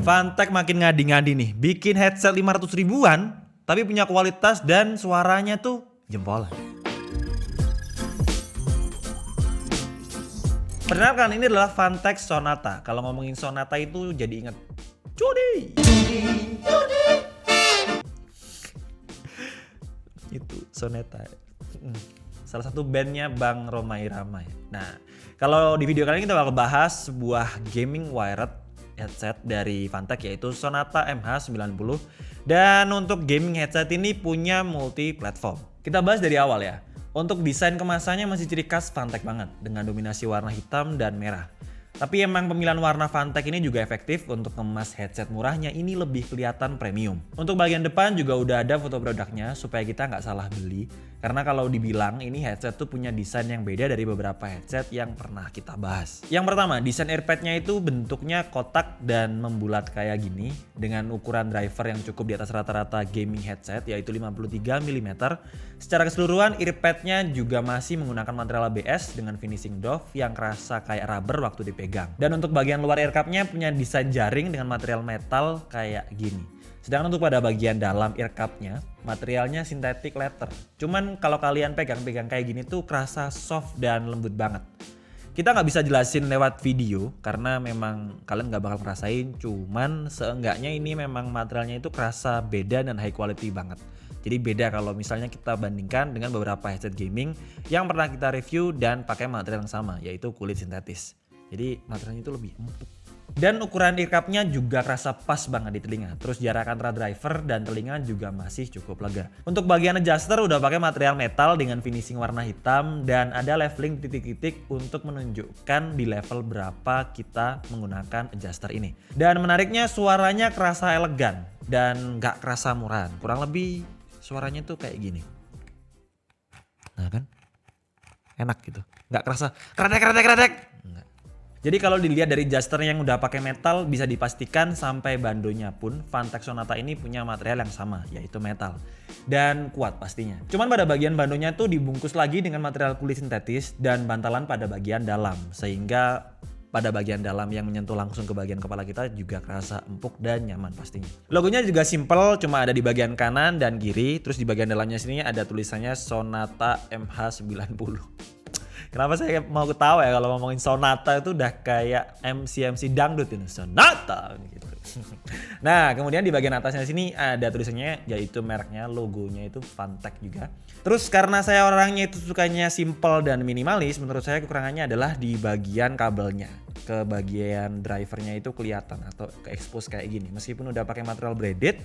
Fantech makin ngadi-ngadi nih, bikin headset 500 ribuan, tapi punya kualitas dan suaranya tuh jempolan. Perkenalkan, ini adalah Fantech Sonata. Kalau ngomongin Sonata itu jadi inget Judi. Itu Sonata. Salah satu bandnya Bang Rhoma Irama ya. Nah, kalau di video kali ini kita bakal bahas sebuah gaming wired headset dari Fantech yaitu Sonata MH90. Dan untuk gaming headset ini punya multi platform. Kita bahas dari awal ya. Untuk desain kemasannya masih ciri khas Fantech banget dengan dominasi warna hitam dan merah. Tapi emang pemilihan warna Fantech ini juga efektif untuk mengemas headset murahnya ini lebih kelihatan premium. Untuk bagian depan juga udah ada foto produknya supaya kita nggak salah beli. Karena kalau dibilang ini headset tuh punya desain yang beda dari beberapa headset yang pernah kita bahas. Yang pertama, desain earpadnya itu bentuknya kotak dan membulat kayak gini dengan ukuran driver yang cukup di atas rata-rata gaming headset yaitu 53 mm. Secara keseluruhan earpadnya juga masih menggunakan material ABS dengan finishing doff yang kerasa kayak rubber waktu dipegang. Dan untuk bagian luar earcupnya punya desain jaring dengan material metal kayak gini. Sedangkan untuk pada bagian dalam earcupnya materialnya synthetic leather. Cuman kalau kalian pegang-pegang kayak gini tuh kerasa soft dan lembut banget. Kita nggak bisa jelasin lewat video karena memang kalian nggak bakal ngerasain. Cuman seenggaknya ini memang materialnya itu kerasa beda dan high quality banget. Jadi beda kalau misalnya kita bandingkan dengan beberapa headset gaming yang pernah kita review dan pakai material yang sama yaitu kulit sintetis. Jadi materialnya itu lebih empuk. Dan ukuran earcupnya juga kerasa pas banget di telinga. Terus jarak antara driver dan telinga juga masih cukup lega. Untuk bagian adjuster udah pakai material metal dengan finishing warna hitam dan ada leveling titik-titik untuk menunjukkan di level berapa kita menggunakan adjuster ini. Dan menariknya suaranya kerasa elegan dan gak kerasa murahan. Kurang lebih suaranya tuh kayak gini. Nah kan? Enak gitu. Gak kerasa kredek. Jadi kalau dilihat dari adjuster yang udah pakai metal bisa dipastikan sampai bandonya pun Fantech Sonata ini punya material yang sama yaitu metal. Dan kuat pastinya. Cuman pada bagian bandonya tuh dibungkus lagi dengan material kulit sintetis dan bantalan pada bagian dalam. Sehingga pada bagian dalam yang menyentuh langsung ke bagian kepala kita juga kerasa empuk dan nyaman pastinya. Logonya juga simple, cuma ada di bagian kanan dan kiri. Terus di bagian dalamnya sini ada tulisannya Sonata MH90. Kenapa saya mau ketawa ya kalau ngomongin Sonata itu udah kayak MC dangdut ini. Sonata gitu. Nah kemudian di bagian atasnya sini ada tulisannya yaitu mereknya, logonya itu Fantech juga. Terus karena saya orangnya itu sukanya simple dan minimalis, menurut saya kekurangannya adalah di bagian kabelnya. Ke bagian drivernya itu kelihatan atau ke expose kayak gini. Meskipun udah pakai material braided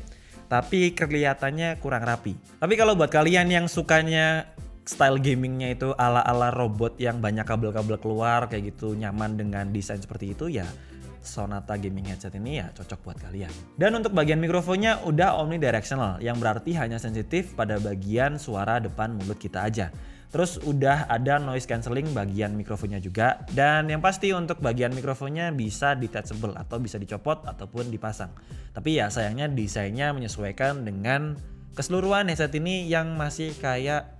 tapi kelihatannya kurang rapi. Tapi kalau buat kalian yang sukanya style gamingnya itu ala-ala robot yang banyak kabel-kabel keluar kayak gitu, nyaman dengan desain seperti itu ya Sonata gaming headset ini ya cocok buat kalian. Dan untuk bagian mikrofonnya udah omnidirectional yang berarti hanya sensitif pada bagian suara depan mulut kita aja. Terus udah ada noise cancelling bagian mikrofonnya juga. Dan yang pasti untuk bagian mikrofonnya bisa detachable atau bisa dicopot ataupun dipasang. Tapi ya sayangnya desainnya menyesuaikan dengan keseluruhan headset ini yang masih kayak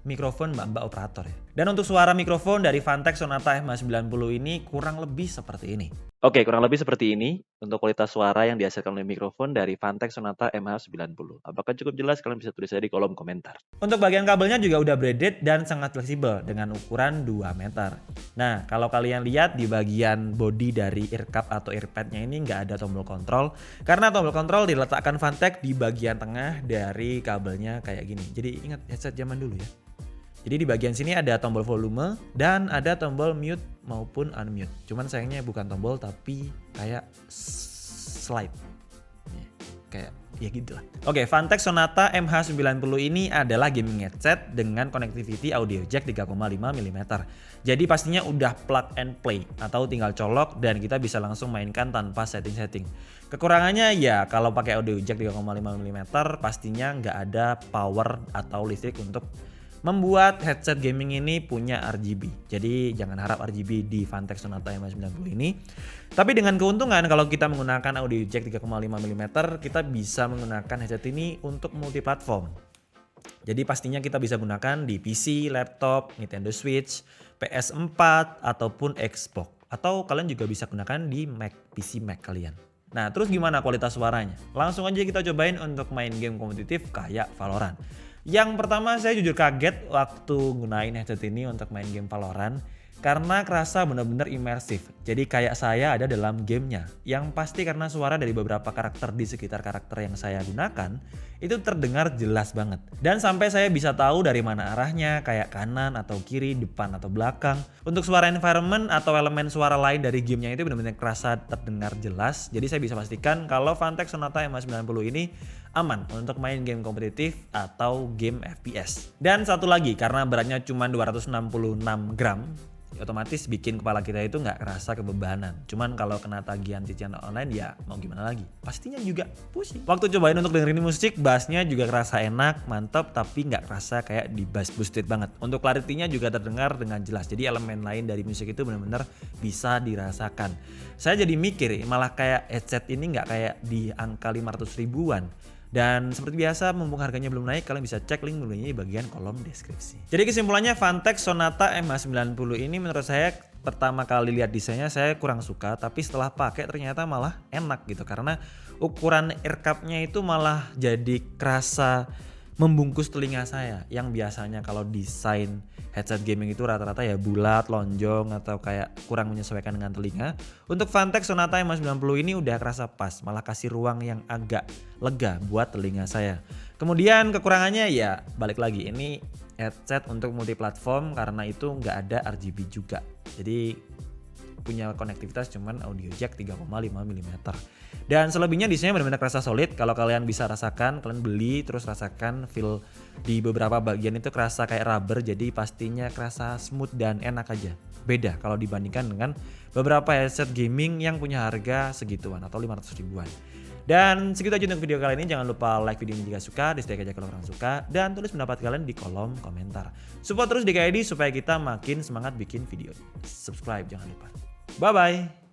mikrofon mbak-mbak operator ya. Dan untuk suara mikrofon dari Fantech Sonata MH90 ini kurang lebih seperti ini. Oke, kurang lebih seperti ini untuk kualitas suara yang dihasilkan oleh mikrofon dari Fantech Sonata MH90. Apakah cukup jelas? Kalian bisa tulis aja di kolom komentar. Untuk bagian kabelnya juga udah braided dan sangat fleksibel dengan ukuran 2 meter. Nah, kalau kalian lihat di bagian body dari earcup atau earpadnya ini nggak ada tombol kontrol. Karena tombol kontrol diletakkan Fantech di bagian tengah dari kabelnya kayak gini. Jadi ingat headset zaman dulu ya. Jadi di bagian sini ada tombol volume dan ada tombol mute maupun unmute. Cuman sayangnya bukan tombol tapi kayak slide. Kayak ya gitu lah. Oke, Fantech Sonata MH90 ini adalah gaming headset dengan connectivity audio jack 3,5 mm. Jadi pastinya udah plug and play atau tinggal colok dan kita bisa langsung mainkan tanpa setting-setting. Kekurangannya ya kalau pakai audio jack 3,5 mm pastinya nggak ada power atau listrik untuk membuat headset gaming ini punya RGB. Jadi jangan harap RGB di Fantech Sonata MH90 ini. Tapi dengan keuntungan kalau kita menggunakan audio jack 3,5 mm, kita bisa menggunakan headset ini untuk multiplatform. Jadi pastinya kita bisa gunakan di PC, laptop, Nintendo Switch, PS4 ataupun Xbox. Atau kalian juga bisa gunakan di PC Mac kalian. Nah, terus gimana kualitas suaranya? Langsung aja kita cobain untuk main game kompetitif kayak Valorant. Yang pertama saya jujur kaget waktu gunain headset ini untuk main game Valorant. Karena kerasa benar-benar imersif. Jadi kayak saya ada dalam gamenya. Yang pasti karena suara dari beberapa karakter di sekitar karakter yang saya gunakan itu terdengar jelas banget. Dan sampai saya bisa tahu dari mana arahnya, kayak kanan atau kiri, depan atau belakang. Untuk suara environment atau elemen suara lain dari gamenya itu benar-benar kerasa terdengar jelas. Jadi saya bisa pastikan kalau Vantek Sonata MA90 ini aman untuk main game kompetitif atau game FPS. Dan satu lagi, karena beratnya cuma 266 gram, otomatis bikin kepala kita itu nggak kerasa kebebanan. Cuman kalau kena tagihan cicilan online ya mau gimana lagi, pastinya juga pusing. Waktu cobain untuk dengerin musik, bassnya juga kerasa enak, mantap, tapi nggak kerasa kayak di bass boosted banget. Untuk clarity-nya juga terdengar dengan jelas, jadi elemen lain dari musik itu benar-benar bisa dirasakan. Saya jadi mikir malah kayak headset ini nggak kayak di angka 500 ribuan. Dan seperti biasa, mumpung harganya belum naik, kalian bisa cek link belinya di bagian kolom deskripsi. Jadi kesimpulannya, Vantek Sonata MA90 ini menurut saya pertama kali lihat desainnya saya kurang suka, tapi setelah pakai ternyata malah enak gitu. Karena ukuran ear cup-nya itu malah jadi kerasa membungkus telinga saya, yang biasanya kalau desain headset gaming itu rata-rata ya bulat, lonjong, atau kayak kurang menyesuaikan dengan telinga. Untuk Vantek Sonata MA90 ini udah kerasa pas, malah kasih ruang yang agak lega buat telinga saya. Kemudian kekurangannya ya balik lagi, ini headset untuk multiplatform karena itu nggak ada RGB juga. Jadi punya konektivitas cuman audio jack 3,5 mm. Dan selebihnya desainnya benar-benar kerasa solid. Kalau kalian bisa rasakan, kalian beli terus rasakan feel di beberapa bagian itu kerasa kayak rubber, jadi pastinya kerasa smooth dan enak aja. Beda kalau dibandingkan dengan beberapa headset gaming yang punya harga segituan atau 500 ribuan. Dan segitu aja untuk video kali ini. Jangan lupa like video ini jika suka, dislike aja kalau kurang suka, dan tulis pendapat kalian di kolom komentar. Support terus DKID supaya kita makin semangat bikin video. Subscribe jangan lupa. Bye bye.